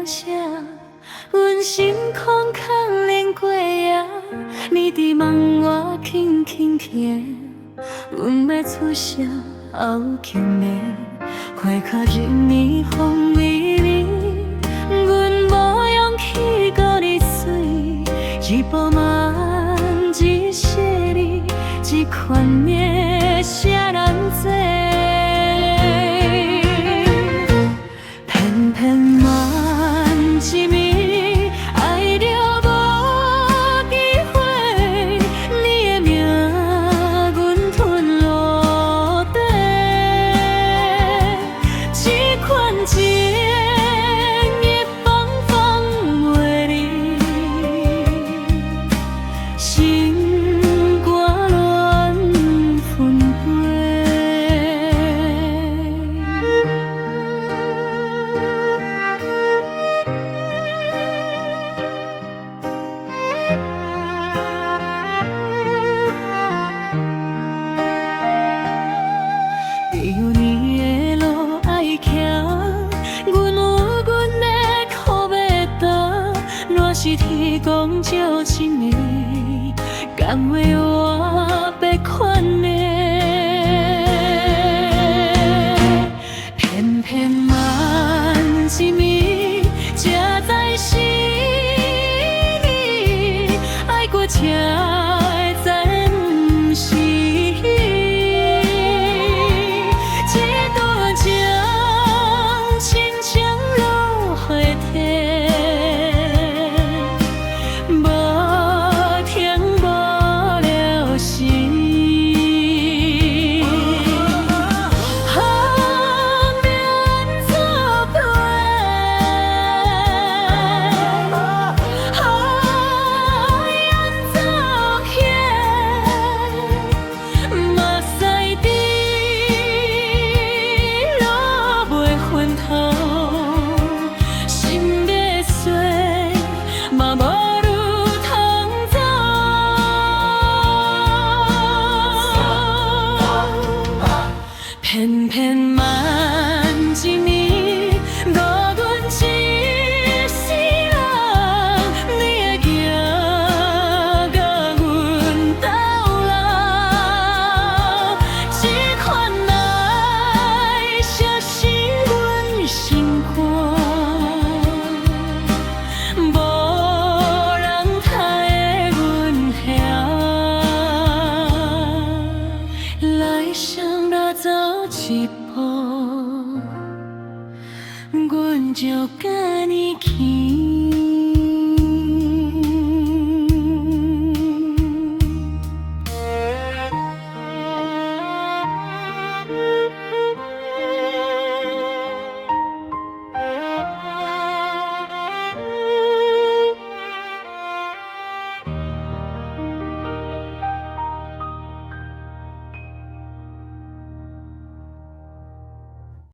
写，阮心空空连过夜，你伫梦外轻轻听，阮要出声后轻的，花较日暝风微微，阮无勇气搁你水，一步慢一细里，这款的谁人做？偏偏慢一暝，爱着无机会，你的名阮吞落底，这款情一放放袂离，心肝乱纷飞。有你的路爱行，阮有阮的苦要担，若是天公照亲的，甘为我别款的，偏偏慢一暝，才知是你，爱过才会知不是伊。偏偏慢一暝，误阮一世人，你会行甲阮斗人，这款爱写死阮心肝，无人杀的阮兄，来生若走一步，阮就甲你牵。